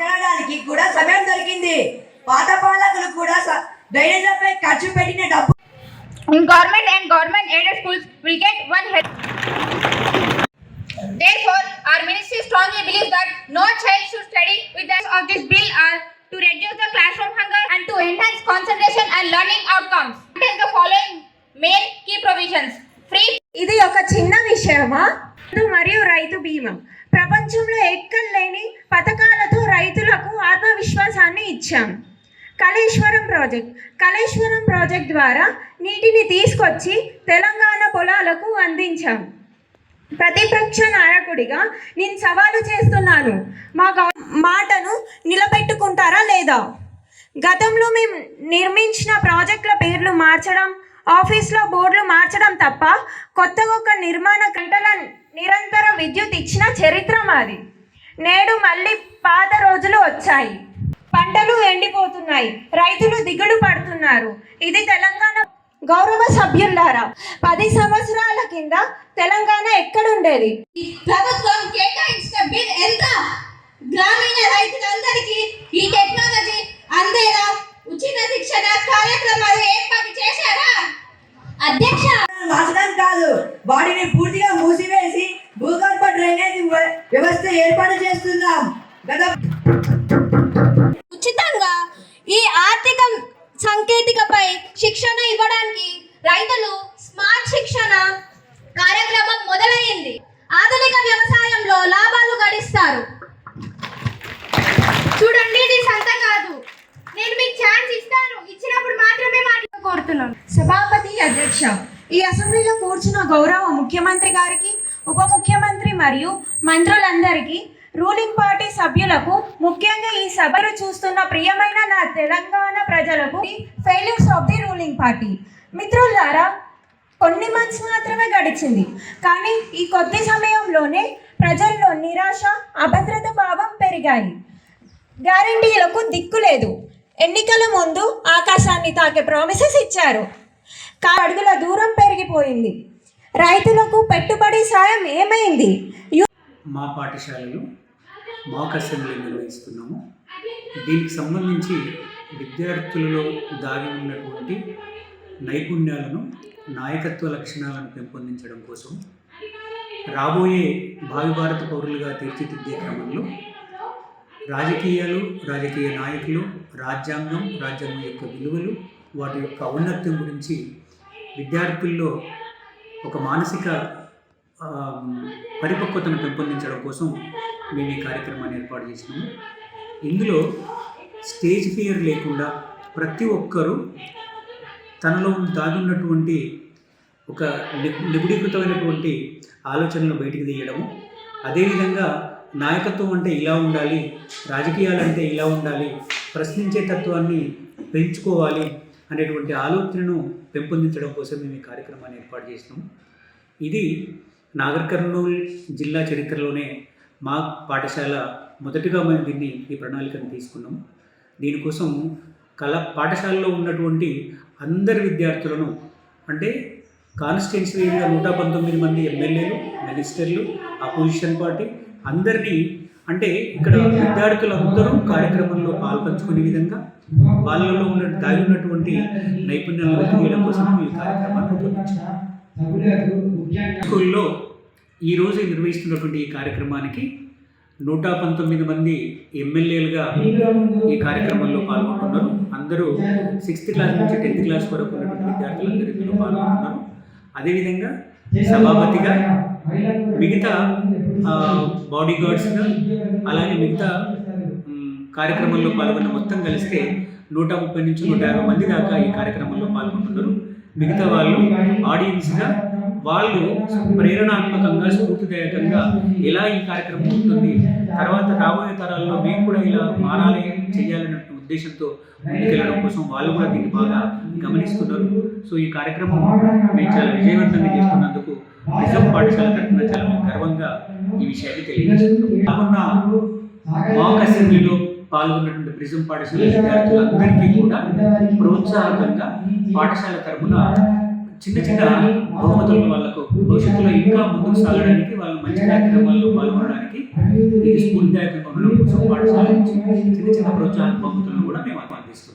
మాట్లాడడానికి కూడా సమయం దొరికింది. పాత పాలకులు కూడా డ్రైనేజీలపై ఖర్చు పెట్టిన డబ్బు in government and government aided schools will get one head. Therefore, our ministry strongly believes that no child should study with the of this bill are to reduce the classroom hunger and to enhance concentration and learning outcomes. Contain the following main key provisions. Free. ఇది ఒక చిన్న విషయమా? మరియు రైతు బీమా ప్రపంచంలో ఎక్కడ లేని పథకాలతో రైతులకు ఆత్మవిశ్వాసాన్ని ఇచ్చాం. కాళేశ్వరం ప్రాజెక్ట్ ద్వారా నీటిని తీసుకొచ్చి తెలంగాణ పొలాలకు అందించాం. ప్రతిపక్ష నాయకుడిగా నేను సవాలు చేస్తున్నాను, మా మాటను నిలబెట్టుకుంటారా లేదా? గతంలో మేము నిర్మించిన ప్రాజెక్టుల పేర్లు మార్చడం, ఆఫీస్లో బోర్డులు మార్చడం తప్ప కొత్తగా ఒక నిర్మాణ గంటల నిరంతర విద్యుత్ ఇచ్చిన చరిత్ర మాది. నేడు మళ్ళీ పాత రోజులు వచ్చాయి. పంటలు ఎండిపోతున్నాయి, రైతులు దిగులు పడుతున్నారు. ఇది తెలంగాణ. గౌరవ సభ్యులారా, 10 సంవత్సరాల కింద తెలంగాణ ఎక్కడుండేది? ప్రభుత్వం కేటాయించిన బిల్ ఎంత? గ్రామీణ రైతులందరికీ ఈ టెక్నాలజీ అందేలా ఉచిత శిక్షణ కార్యక్రమాలు ఏర్పాటు చేశారా? అధ్యక్ష, మార్చడం కాదు, వాటిని పూర్తిగా మూసివేసి భూగర్భ డ్రైనేజీ వ్యవస్థ ఏర్పాటు చేస్తున్నాం. ఉచితంగా ఈ ఆర్థిక సాంకేతికపై శిక్షణ ఇవ్వడానికి రైతులు స్మార్ట్ శిక్షణ కార్యక్రమం మొదలైంది. ఆధునిక వ్యవసాయంలో లాభాలు గడిస్తారు. చూడండి, ఇది సంత కాదు. నేను మీకు ఛాన్స్ ఇస్తాను, ఇచ్చినప్పుడు మాత్రమే కోరుతున్నాను. సభాపతి, అధ్యక్ష, ఈ అసెంబ్లీలో కూర్చున్న గౌరవ ముఖ్యమంత్రి గారికి, ఉప ముఖ్యమంత్రి మరియు మంత్రులందరికీ, రూలింగ్ పార్టీ సభ్యులకు, ముఖ్యంగా ఈ సభను చూస్తున్న ప్రియమైన నా తెలంగాణ ప్రజలకు, failures of the ruling party. మిత్రులారా, కొన్ని మంత్స్ మాత్రమే గడిచింది, కానీ ఈ కొద్ది సమయంలోనే ప్రజల్లో నిరాశ, అభద్రత భావం పెరిగాయి. గ్యారంటీలకు దిక్కు లేదు. ఎన్నికల ముందు ఆకాశాన్ని తాకే ప్రామిసెస్ ఇచ్చారు, అడుగుల దూరం పెరిగిపోయింది. రైతులకు పెట్టుబడి సాయం ఏమైంది? మా పాఠశాలలో మాక్ అసెంబ్లీ నిర్వహిస్తున్నాము. దీనికి సంబంధించి విద్యార్థులలో దాగి ఉన్నటువంటి నైపుణ్యాలను, నాయకత్వ లక్షణాలను పెంపొందించడం కోసం రాబోయే భావి భారత పౌరులుగా తీర్చిదిద్దే క్రమంలో రాజకీయాలు, రాజకీయ నాయకులు, రాజ్యాంగం యొక్క విలువలు, వాటి యొక్క ఔన్నత్యం గురించి విద్యార్థుల్లో ఒక మానసిక పరిపక్వతను పెంపొందించడం కోసం మేము ఈ కార్యక్రమాన్ని ఏర్పాటు చేసినాము. ఇందులో స్టేజ్ ఫియర్ లేకుండా ప్రతి ఒక్కరూ తనలో దాగున్నటువంటి ఒక నిపుణీకృతమైనటువంటి ఆలోచనలు బయటికి తీయడము, అదేవిధంగా నాయకత్వం అంటే ఇలా ఉండాలి, రాజకీయాలు అంటే ఇలా ఉండాలి, ప్రశ్నించే తత్వాన్ని పెంచుకోవాలి అనేటువంటి ఆలోచనను పెంపొందించడం కోసం మేము ఈ కార్యక్రమాన్ని ఏర్పాటు చేసినాము. ఇది నాగర్ కర్నూల్ జిల్లా చరిత్రలోనే మా పాఠశాల మొదటిగా మేము ఈ ప్రణాళికను తీసుకున్నాము. దీనికోసం పాఠశాలలో ఉన్నటువంటి అందరి విద్యార్థులను, అంటే కాన్స్టిట్యున్సీగా 119 మంది ఎమ్మెల్యేలు, మినిస్టర్లు, అపోజిషన్ పార్టీ అందరినీ, అంటే ఇక్కడ విద్యార్థులందరూ కార్యక్రమంలో పాల్పంచుకునే విధంగా వాళ్ళలో దాగి ఉన్నటువంటి నైపుణ్యాలను వెలికియడం కోసం ఈ కార్యక్రమాన్ని రూపొందించాము. స్కూల్లో ఈరోజు నిర్వహిస్తున్నటువంటి ఈ కార్యక్రమానికి 119 మంది ఎమ్మెల్యేలుగా ఈ కార్యక్రమంలో పాల్గొంటున్నారు. అందరూ 6th క్లాస్ నుంచి 10th క్లాస్ వరకు ఉన్నటువంటి విద్యార్థులందరూ ఇందులో పాల్గొంటున్నారు. అదేవిధంగా సభాపతిగా, మిగతా బాడీ గార్డ్స్గా, అలాగే మిగతా కార్యక్రమంలో పాల్గొన్న మొత్తం కలిస్తే 130 నుంచి 150 మంది దాకా ఈ కార్యక్రమంలో పాల్గొంటున్నారు. మిగతా వాళ్ళు ఆడియన్స్గా, వాళ్ళు ప్రేరణాత్మకంగా, స్ఫూర్తిదాయకంగా ఎలా ఈ కార్యక్రమం ఉంటుంది, తర్వాత రాబోయే తరాల్లో మేము కూడా ఇలా మారాలి, చేయాలనే ఉద్దేశంతో ముందుకెళ్ళడం కోసం వాళ్ళు కూడా దీన్ని బాగా గమనిస్తున్నారు. సో ఈ కార్యక్రమం మేము చాలా విజయవంతంగా చేస్తున్నందుకు ప్రిజం పాఠశాల తరఫున చాలా గర్వంగా ఈ విషయాన్ని తెలియజేస్తున్నాం. మాక్ అసెంబ్లీలో పాల్గొన్నటువంటి ప్రిజం పాఠశాల విద్యార్థులందరికీ కూడా ప్రోత్సాహకంగా పాఠశాల తరఫున చిన్న చిన్న బహుమతులను వాళ్ళకు భవిష్యత్తులో ఇంకా ముందుకు సాగడానికి వాళ్ళు మంచి కార్యక్రమాల్లో పాల్గొనడానికి ఇది స్ఫూర్తిదాయకంగా ఉండడం కోసం పాఠశాల నుంచి చిన్న చిన్న ప్రోత్సాహక బహుమతులను